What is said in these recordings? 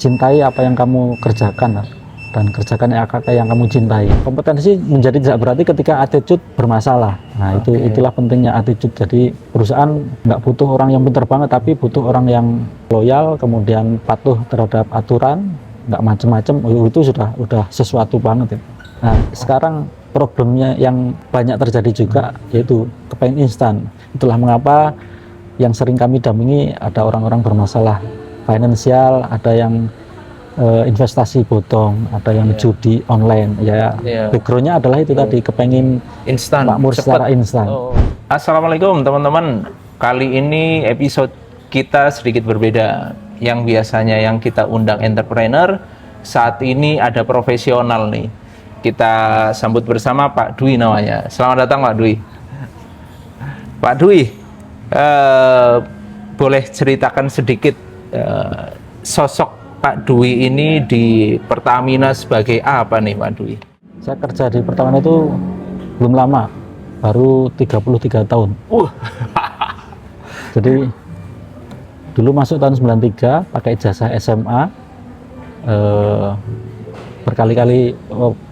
cintai apa yang kamu kerjakan dan kerjakan yang kamu cintai. Kompetensi menjadi tidak berarti ketika attitude bermasalah. Nah, itulah pentingnya attitude. Jadi perusahaan nggak butuh orang yang pintar banget, tapi butuh orang yang loyal, kemudian patuh terhadap aturan, nggak macem-macem. Itu sudah sesuatu banget. Nah, sekarang problemnya yang banyak terjadi juga yaitu kepengen instan. Itulah mengapa yang sering kami dampingi ada orang-orang bermasalah finansial, ada yang investasi bodong, ada yang judi online, backgroundnya adalah itu tadi, kepengen instan, makmur secara instan. Assalamualaikum teman-teman, kali ini episode kita sedikit berbeda. Yang biasanya yang kita undang entrepreneur, saat ini ada profesional nih. Kita sambut bersama Pak Dwi namanya. Selamat datang Pak Dwi. Pak Dwi, boleh ceritakan sedikit sosok Pak Dwi ini di Pertamina sebagai apa nih Pak Dwi? Saya kerja di Pertamina itu belum lama, baru 33 tahun. Jadi dulu masuk tahun 93 pakai ijazah SMA,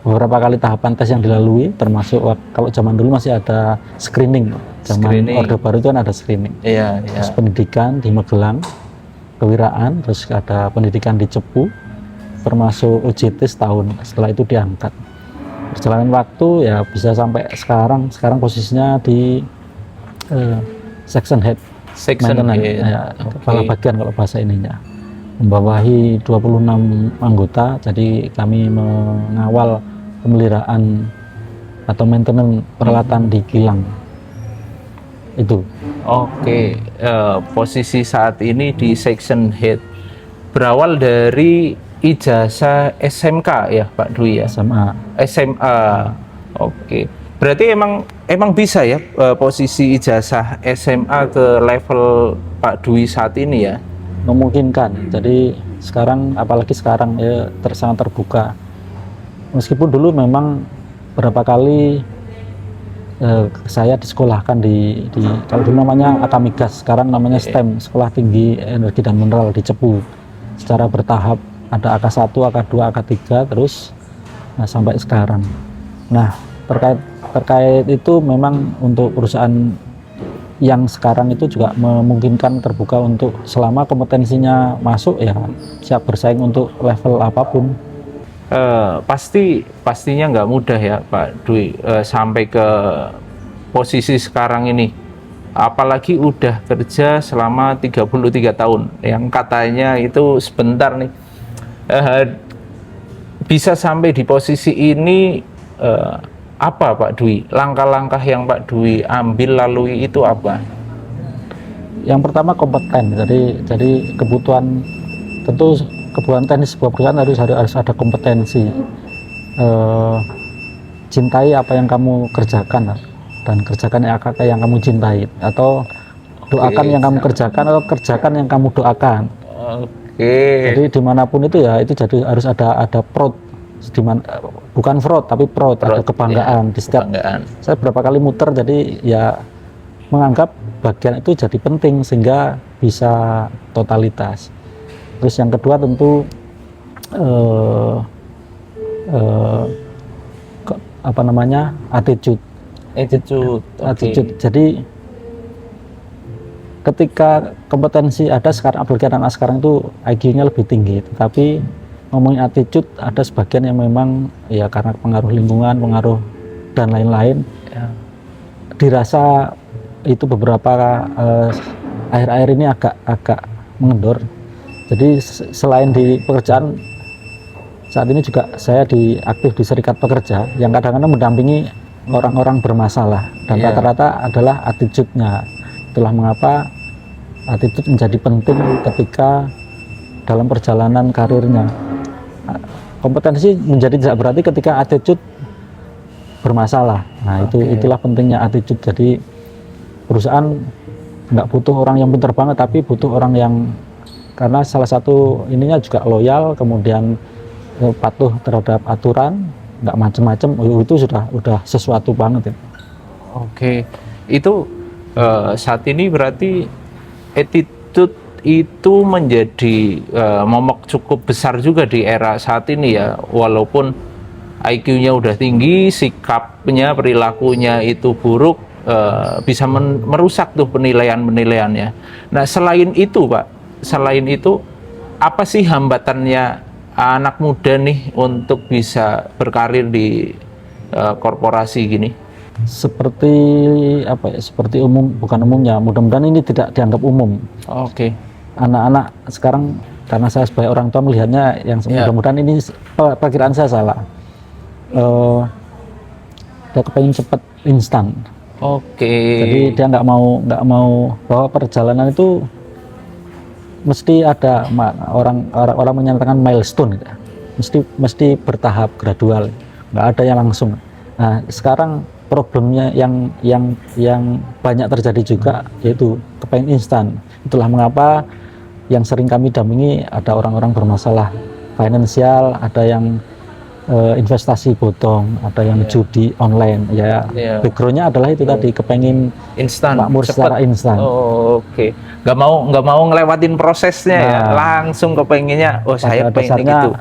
beberapa kali tahapan tes yang dilalui, termasuk kalau zaman dulu masih ada screening. Orde Baru itu kan ada screening. Terus pendidikan di Magelang, kewiraan, terus ada pendidikan di Cepu, termasuk UJT setahun. Setelah itu diangkat. Perjalanan waktu ya bisa sampai sekarang posisinya di section head, kepala bagian kalau bahasa ininya, membawahi 26 anggota. Jadi kami mengawal pemeliharaan atau maintenance peralatan di kilang itu. Posisi saat ini di section head, berawal dari ijazah SMK ya Pak Dwi ya? SMA. Berarti emang bisa ya posisi ijazah SMA ke level Pak Dwi saat ini ya? Memungkinkan. Jadi sekarang, apalagi sekarang ya sangat terbuka. Meskipun dulu memang berapa kali saya disekolahkan di kalau dulu namanya Akamigas, sekarang namanya STEM, Sekolah Tinggi Energi dan Mineral di Cepu. Secara bertahap ada AK1, AK2, AK3 terus sampai sekarang. Nah, terkait itu memang untuk perusahaan yang sekarang itu juga memungkinkan terbuka untuk selama kompetensinya masuk ya siap bersaing untuk level apapun. Pastinya nggak mudah ya Pak Dwi sampai ke posisi sekarang ini, apalagi udah kerja selama 33 tahun yang katanya itu sebentar nih, bisa sampai di posisi ini, apa Pak Dwi, langkah-langkah yang Pak Dwi ambil lalui itu apa? Yang pertama kompeten. Jadi kebutuhan, tentu kebutuhan teknis sebuah perusahaan harus ada kompetensi. Cintai apa yang kamu kerjakan dan kerjakan yang kamu cintai, atau doakan yang kamu kerjakan atau kerjakan yang kamu doakan. Jadi dimanapun itu ya itu jadi harus ada proud, bukan fraud tapi proud, ada kebanggaan di setiap. Saya berapa kali muter, jadi ya menganggap bagian itu jadi penting sehingga bisa totalitas. Terus yang kedua tentu attitude. Jadi ketika kompetensi ada sekarang, apalagi anak sekarang itu IQ-nya lebih tinggi, tetapi ngomongin attitude ada sebagian yang memang ya karena pengaruh lingkungan, pengaruh dan lain-lain, dirasa itu beberapa akhir-akhir ini agak mengendor. Jadi selain di pekerjaan, saat ini juga saya aktif di serikat pekerja yang kadang-kadang mendampingi orang-orang bermasalah, dan rata-rata adalah attitude-nya. Itulah mengapa attitude menjadi penting ketika dalam perjalanan karirnya. Kompetensi menjadi tidak berarti ketika attitude bermasalah. Nah, itulah pentingnya attitude. Jadi perusahaan nggak butuh orang yang pintar banget, tapi butuh orang yang, karena salah satu ininya juga loyal, kemudian patuh terhadap aturan, nggak macem-macem. Itu sudah sesuatu banget ya. Itu saat ini berarti attitude itu menjadi momok cukup besar juga di era saat ini ya, walaupun IQ-nya udah tinggi, sikapnya, perilakunya itu buruk, bisa merusak tuh penilaian-penilaiannya. Nah, selain itu Pak, selain itu apa sih hambatannya anak muda nih untuk bisa berkarir di korporasi gini? Seperti apa ya, seperti umum, bukan umumnya, mudah-mudahan ini tidak dianggap umum. Oke. Anak-anak sekarang, karena saya sebagai orang tua melihatnya, yang mudah-mudahan ini perkiraan saya salah, dia kepengen cepet instan. Oke. Jadi dia nggak mau bahwa perjalanan itu mesti ada orang menyatakan milestone, mesti bertahap, gradual, nggak ada yang langsung. Nah, sekarang problemnya yang banyak terjadi juga yaitu kepengen instan. Itulah mengapa yang sering kami dampingi ada orang-orang bermasalah finansial, ada yang investasi bodong, ada yang judi online. Backgroundnya adalah itu tadi, kepengen instan, makmur secara instan. Oke. Nggak mau ngelewatin prosesnya ya, langsung kepengennya saya pengen gitu.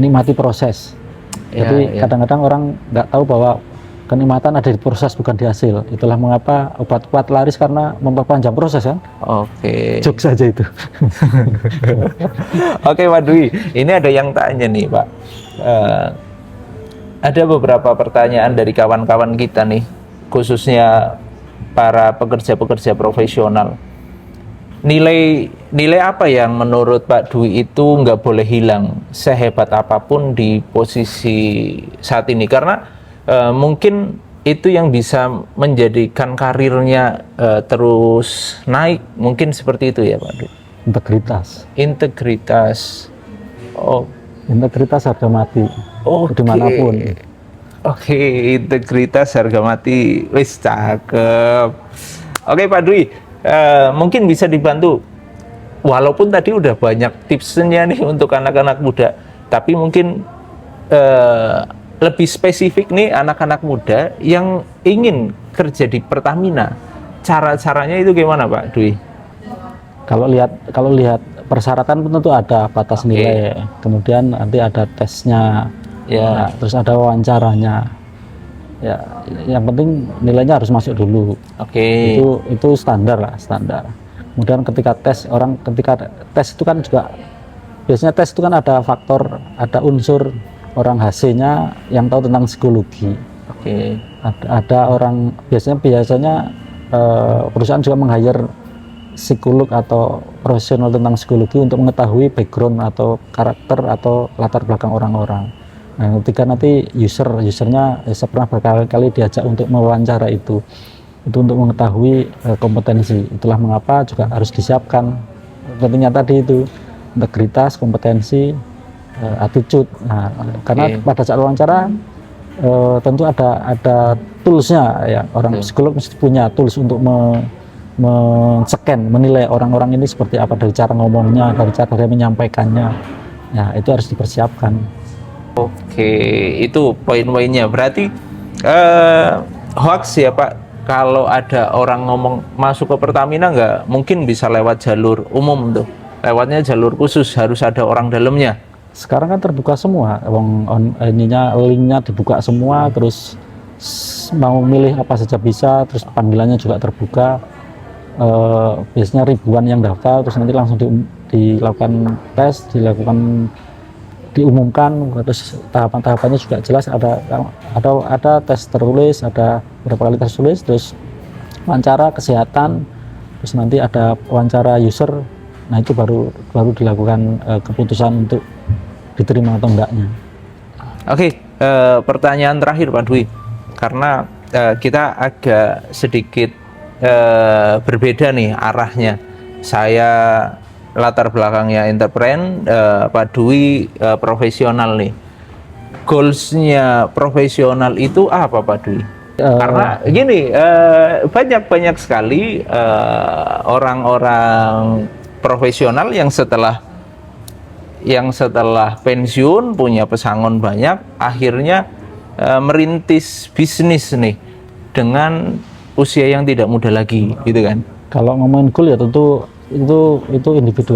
Nikmati proses. Jadi kadang-kadang orang nggak tahu bahwa kenikmatan ada di proses, bukan di hasil. Itulah mengapa obat-obat laris, karena memperpanjang proses kan. Oke. Jokes saja itu. Oke Pak Dwi, ini ada yang tanya nih Pak. Ada beberapa pertanyaan dari kawan-kawan kita nih, khususnya para pekerja-pekerja profesional. Nilai apa yang menurut Pak Dwi itu nggak boleh hilang sehebat apapun di posisi saat ini? Karena mungkin itu yang bisa menjadikan karirnya terus naik, mungkin seperti itu ya Pak Dwi. Integritas. Oh, integritas harga mati. Dimanapun. Oke, integritas harga mati. Wis, cakep. Oke Pak Dwi, mungkin bisa dibantu, walaupun tadi udah banyak tipsnya nih untuk anak-anak muda, tapi mungkin lebih spesifik nih anak-anak muda yang ingin kerja di Pertamina, cara-caranya itu gimana Pak Dwi? Kalau lihat persyaratan tentu ada batas nilai, kemudian nanti ada tesnya, terus ada wawancaranya. Ya, yang penting nilainya harus masuk dulu. Itu standar lah, standar. Kemudian ketika tes itu kan juga biasanya tes itu kan ada faktor, ada unsur orang HC-nya yang tahu tentang psikologi. Ada orang biasanya perusahaan juga meng-hire psikolog atau profesional tentang psikologi untuk mengetahui background atau karakter atau latar belakang orang-orang. Nah, ketika nanti usernya saya pernah berkali-kali diajak untuk mewawancara itu untuk mengetahui kompetensi. Itulah mengapa juga harus disiapkan pentingnya tadi itu integritas, kompetensi, attitude. Nah, karena pada saat wawancara tentu ada toolsnya ya, orang psikolog mesti punya tools untuk men-scan, menilai orang-orang ini seperti apa, dari cara ngomongnya, dari cara dia menyampaikannya. Ya, itu harus dipersiapkan. Oke, itu poin-poinnya. Berarti hoax ya Pak, kalau ada orang ngomong masuk ke Pertamina nggak mungkin bisa lewat jalur umum tuh, lewatnya jalur khusus, harus ada orang dalamnya. Sekarang kan terbuka semua, linknya dibuka semua, terus mau milih apa saja bisa, terus panggilannya juga terbuka. Biasanya ribuan yang daftar, terus nanti langsung dilakukan tes, diumumkan, terus tahapan-tahapannya juga jelas, ada tes tertulis, ada beberapa kali tes tulis, terus wawancara kesehatan, terus nanti ada wawancara user. Nah, itu baru dilakukan keputusan untuk diterima atau enggaknya. Oke, pertanyaan terakhir Pak Dwi, karena kita agak sedikit berbeda nih arahnya. Saya latar belakangnya entrepreneur, Pak Dwi profesional nih. Goalsnya profesional itu apa Pak Dwi? Karena gini, banyak sekali orang-orang profesional yang setelah pensiun punya pesangon banyak, akhirnya merintis bisnis nih dengan usia yang tidak muda lagi, gitu kan? Kalau ngomongin goal ya tentu itu individu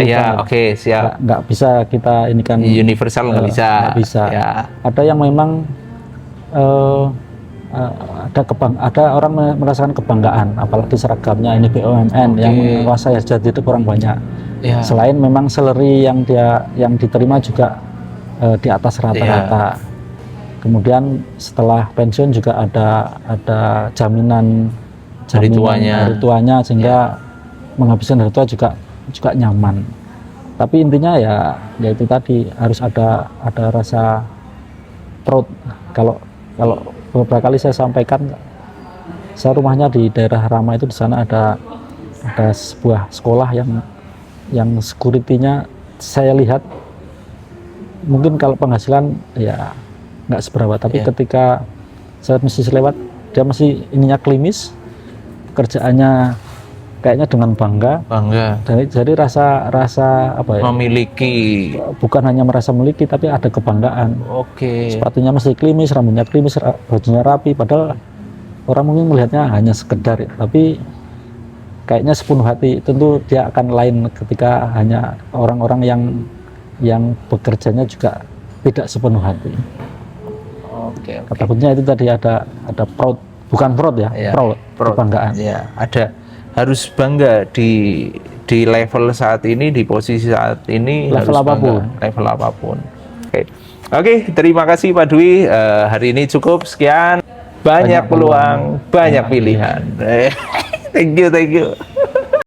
Ya, banget. oke, siap. Nggak bisa kita ini kan Universal nggak bisa. nggak bisa. Ya. Ada yang memang ada orang merasakan kebanggaan, apalagi seragamnya ini BUMN yang menguasai jadi itu kurang banyak. Ya. Selain memang salary yang diterima juga di atas rata-rata. Kemudian setelah pensiun juga ada jaminan Hari tuanya. sehingga menghabiskan hari tua juga nyaman. Tapi intinya ya itu tadi harus ada rasa proud. Kalau beberapa kali saya sampaikan, saya rumahnya di daerah Rama itu, di sana ada sebuah sekolah yang security-nya saya lihat mungkin kalau penghasilan ya nggak seberapa, tapi ketika saya mesti lewat dia masih ininya klimis, kerjaannya kayaknya dengan bangga. Jadi rasa apa ya, Memiliki, bukan hanya merasa memiliki tapi ada kebanggaan. Sepatunya masih klimis, rambutnya klimis, bajunya rapi, padahal orang mungkin melihatnya hanya sekedar, tapi kayaknya sepenuh hati. Tentu dia akan lain ketika hanya orang-orang yang bekerjanya juga tidak sepenuh hati. Takutnya itu tadi ada proud, bukan proud ya, proud. Kebanggaan. Ya, harus bangga di level saat ini, di posisi saat ini, level apapun. Oke, terima kasih Pak Dwi. Hari ini cukup sekian. Banyak peluang, banyak pilihan. Thank you.